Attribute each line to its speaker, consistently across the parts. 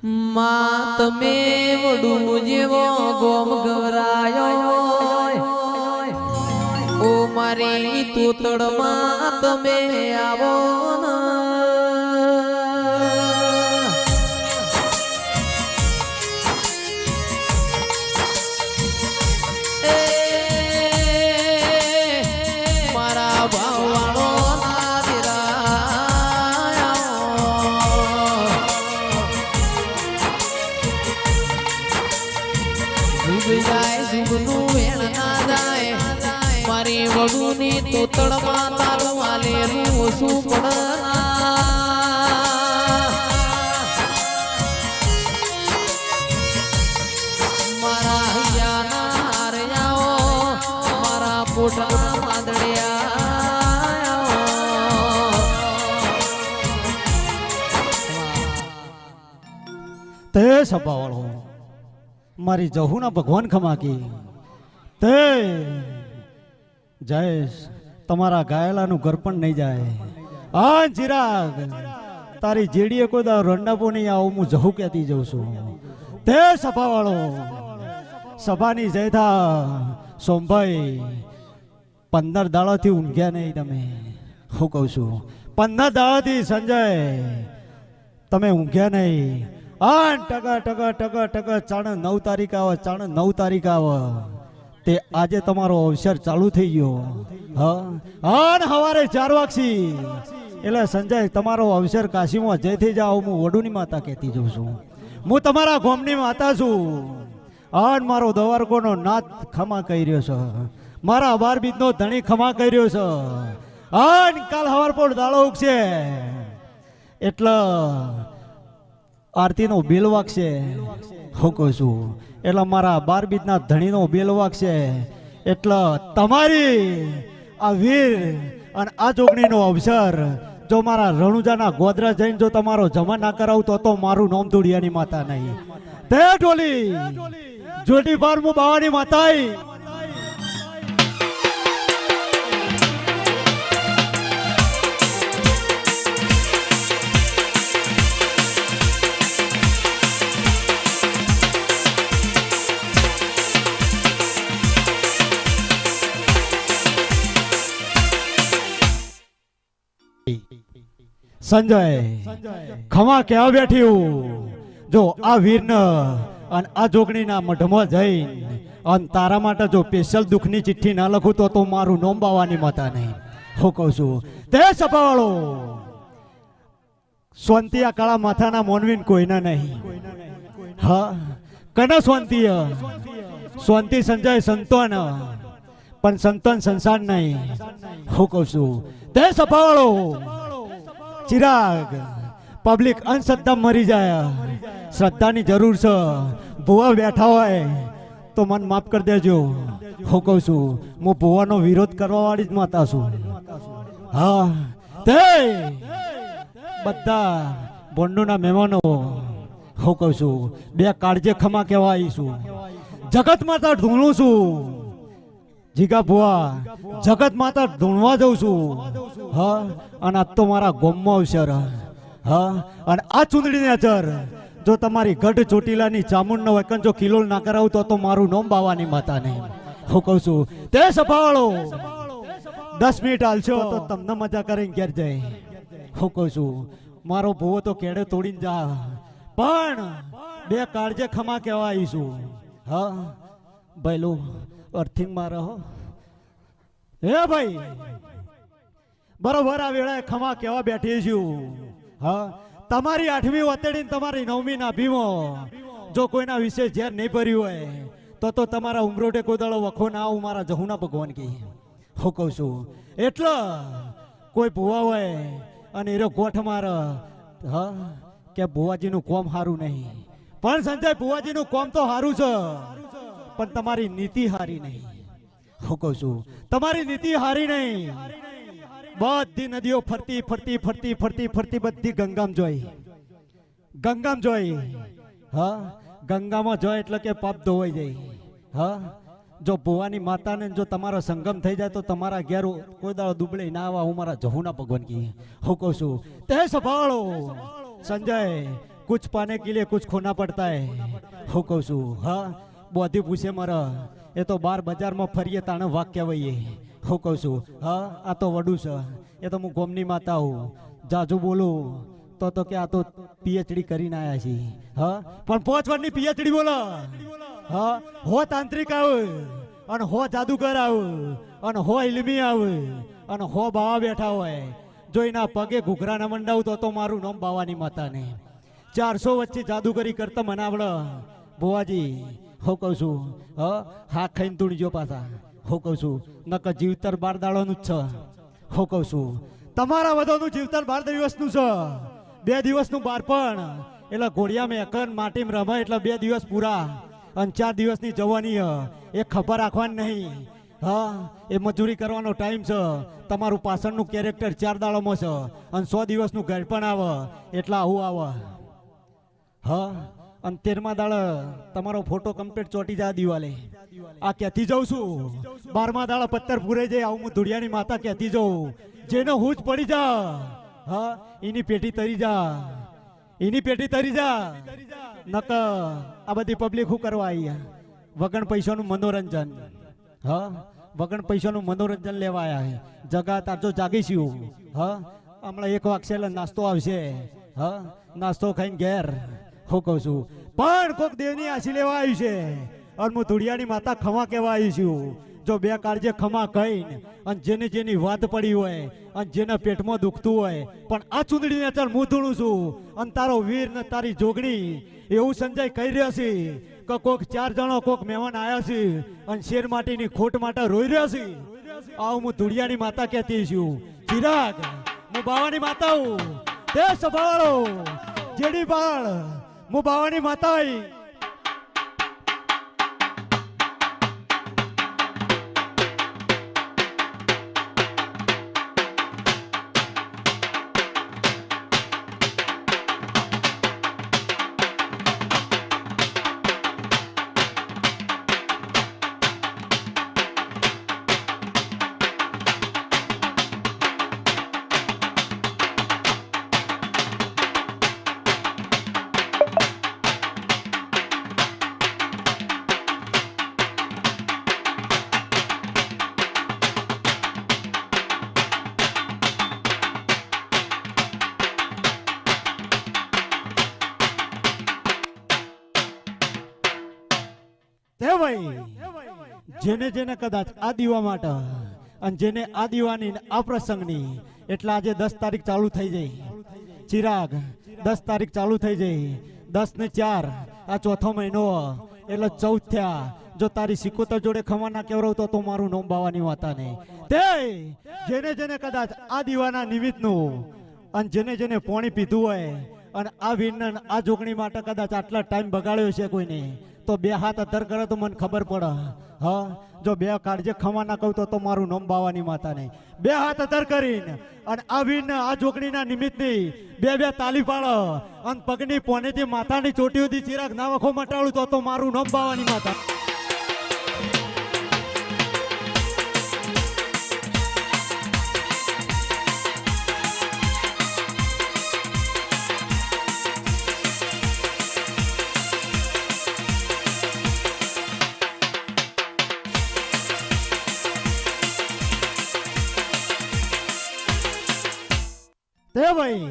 Speaker 1: માં તમે વડું જેવો ગોમ ગવરાયો ઓ મારી તૂતડમાં તમે આવો મારા ભાવવાળો મારી વડુની તોતડમાં તારું આલેલું ઓછું મારા હૈયાના હારયાઓ મારા પોટના માદડિયા
Speaker 2: તે સપાવાળો મારી જહુના ભગવાન ખમાકી તે જયેશ તમારા ગાયેલાનું ઘર પણ નહીં જાય આ ચિરાગ તારી જેડીએ કોઈ દા રંડાપો નહીં આવું હું જહુ કહેતી જઉં છું તે સભાવાળો સભાની જયથા સોમભાઈ 15 દાડાથી ઊંઘ્યા નહીં તમે હું કહું છું 15 દાડાથી સંજય તમે ઊંઘ્યા નહીં 8 ચાણ 9 તારીખ આવે ચાણ 9 તારીખ આવે તે આજે તમારો અવસર ચાલુ થઈ ગયો હા સવારે 4 વાગી એટલે સંજય તમારો અવસર કાશીમાં જય થઈ જાઓ હું વડુની માતા કહેતી જઉં છું હું તમારા ગોમની માતા છું અને મારો દવારકોનો નાથ ખમા કહી રહ્યો છે મારા 12 બીજનો ધણી ખમા કહી રહ્યો છે અને કાલ સવાર પર દાડો ઉગશે એટલે આરતીનો બેલ વાગશે હું કહું છું એટલે મારા 12 બીજના ધણીનો બેલ વાગશે એટલે તમારી આ વીર અને આ જોગણીનો અવસર જો મારા રણુજાના ગોદરા જઈને જો તમારો જમા ના કરાવું તો મારું નામ દોડિયાની માતા નહીં તે ઢોલી જોટી પાર હું બાવાની માતા સંજય ખમા કેવા બેઠી જો આ વીરને અને આ જોગણીના મઢમાં જઈને અને તારા માટે જો સ્પેશિયલ દુઃખની ચિઠ્ઠી ના લખું તો મારું નોમ બાવાની માતા નહીં હું કહું છું તે સભાવાળો શાંતિ આ કાળા માથાના મોનવીન કોઈના નહીં હા કના શાંતિ શાંતિ સંજય સંતોન પણ સંતોન સંસાર નહીં હું કહું છું તે સભાવાળો ચિરાગ પબ્લિક અંધશ્રદ્ધા મરી જાય શ્રદ્ધાની જરૂર છે ભુવા બેઠા હોય તો મને માફ કરી દેજો હું કહું છું હું ભુવાનો વિરોધ કરવા વાળી જ માતા છું હા તે બધા બોંડુના મહેમાનો હું કહું છું બે કાળજે ખમા કહેવા આવીશું જગત માતા ઢૂંઢું છું જીગા ભુવા જગત માતા ઢૂંઢવા જઉં છું હા અને આજ તો મારા ગોમમાં અવસર હા અને આ ચૂંદડીની અચર જો તમારી ગઢ ચોટીલાની ચામુંડનો વૈકન જો કિલોલ ના કરાવું તો મારું નામ બાવાની માતા નહીં હું કહું છું તે સભાવાળો 10 મિનિટ હાલશો તો તમને મજા કરીને ઘેર જાય હું કહું છું મારો ભૂવો તો કેડે તોડીને જા પણ બે કાળજે ખમા કહેવા આવીશું હા ભાઈલું અર્થિંગ મારો હે ભાઈ બરોબર આ વેળાએ ખમા કેવા બેઠી છું હા તમારી 8મી વતેડી તમારી 9મી ના ભીમો જો કોઈના વિશે ઝેર નહીં ભર્યું હોય તો તમારા ઉમરોટે કોઈ દાડો વખો ના આવું મારા જહુના ભગવાન કી હું કહું છું એટલે કોઈ ભુવા હોય અને એરો ગોઠ માર હા કે ભુવાજીનું કોમ સારું નહીં પણ સંજય ભુવાજીનું કોમ તો સારું છે પણ તમારી નીતિ હારી નહીં હું કહું છું તમારી નીતિ હારી નહીં બધી નદીઓ ફરતી ફરતી ફરતી ફરતી ફરતી બધી ગંગામાં જોઈ હા ગંગામાં જોય એટલે કે પાપ ધોવાઈ જાય હા જો ભુવાની માતાને જો તમારો સંગમ થઈ જાય તો તમારા ઘેર કોઈ દાડો દુબળે ના આવા હું મારા જહુના ભગવાન કી હું કહું છું તે સંભાળો સંજય कुछ पाने के लिए कुछ खोना पड़ता है હું કહું છું હા બોધી પૂછે મારા એ તો બાર બજારમાં ફરીએ તાણે વાક્ય વઈએ હું કહું છું હા આ તો વડું છે એ તો હું ગોમની માતા હું જાજુ બોલું તો કે આ તો પીએચડી કરીને આવ્યા છીએ હા પણ 5 વર્ષની પીએચડી બોલો હા હો તાંત્રિક આવે અને હો જાદુગર આવે અને હો ઇલમી આવે અને હો બાવા બેઠા હોય જો એના પગે ઘૂઘરા ના મંડાવું તો મારું નામ બાવાની માતા ને 400 વચ્ચે જાદુગરી કરતા મને આવડે બુવાજી હું કહું છું હા ખાઈને તુણજો પાછા હું કહું છું નકર જીવતર 12 દાડાનું જ છે હું કહું છું તમારા બધાનું જીવતર 12 દિવસનું છે 2 દિવસનું બાળપણ એટલે ઘોડિયા મેકન માટીમાં રમે એટલે 2 દિવસ પૂરા અને 4 દિવસની જવાની એ ખબર રાખવાની નહીં હા એ મજૂરી કરવાનો ટાઈમ છે તમારું પાછળનું કેરેક્ટર 4 દાડામાં છે અને 100 દિવસનું ઘર પણ આવે એટલે આવું આવે હા અને 13મા દાડા તમારો ફોટો કમ્પ્લીટ ચોટી જાય દિવાલે આ કહેતી જાઉં છું 12મા દાડા પત્તર પૂરે જાય આવું હું ધુડિયાની માતા કહેતી જાઉં જેનો હું જ પડી જા હા એની પેટી તરી જા એની પેટી તરી જા નક આ બધી પબ્લિક શું કરવા આવી વગણ પૈસાનું મનોરંજન હા વગણ પૈસાનું મનોરંજન લેવા આવ્યા જગા તારજો જાગીશું હા હમણાં 1 વાગશે એટલે નાસ્તો આવશે હા નાસ્તો ખાઈને ઘેર હું કહું છું પણ કોક દેવની આશી લેવા આવ્યું છે અને હું ધુડિયાની માતા ખમા કહેવા આવી છું જો 2 કાળજે ખમા કહીને અને જેની વાત પડી હોય અને જેના પેટમાં દુખતું હોય પણ આ ચૂંદડીને ચાલ હું ધૂણું છું અને તારો વીર ને તારી જોગણી એવું સંજય કહી રહ્યા છે કે કોક 4 જણો કોક મહેમાન આવ્યા છે અને શેર માટીની ખોટ માટે રોઈ રહ્યા છે આવું હું ધુડિયાની માતા કહેતી છું ચિરાગ હું બાવાની માતા હું તે સંભાળો જેડી બાળ હું બાવાની માતા આવી તે ભાઈ જેને જેને કદાચ આ દીવા માટે અને જેને આ દીવાની આ પ્રસંગની એટલે આજે 10 તારીખ ચાલુ થઈ જાય ચિરાગ 10 તારીખ ચાલુ થઈ જાય 10 ને 4 આ ચોથો મહિનો એટલે 14 થયા જો તારી સિકોતર જોડે ખમા ના કેવરાવ તો મારું નામ બાવાની માતા ને તે જેને જેને કદાચ આ દીવાના નિમિત્તનું અને જેને પાણી પીધું હોય અને આ વીરને આ જોગણી માટે કદાચ આટલા ટાઈમ બગાડ્યો છે કોઈને તો 2 હાથ અધર કરે તો મને ખબર પડે હા જો 2 કાળજે ખમા ના કહું તો મારું નામ બાવાની માતા ને 2 હાથ અધર કરીને અને આ વીરને આ જોગણીના નિમિત્તની 2 તાલી પાડો અને પગની પોનેથી માથાની ચોટી સુધી ચિરાગ ના વખો મટાડું તો મારું નામ બાવાની માતા તે ભાઈ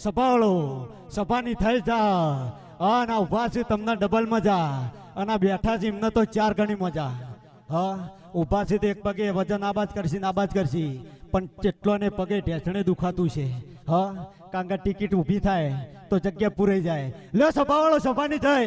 Speaker 2: સંભાળો સભાની થઈ જા અને ઉભા છે તમને ડબલ મજા અને બેઠા છે એમને તો 4 ગણી મજા હા ઉભા છે તો એક પગે વજન આબાદ કરશે પણ કેટલો ને પગે ઢેસણે દુખાતું છે હા કારણ કે ટિકિટ ઊભી થાય તો જગ્યા પૂરાઈ જાય લે સંભાળો સભાની થઈ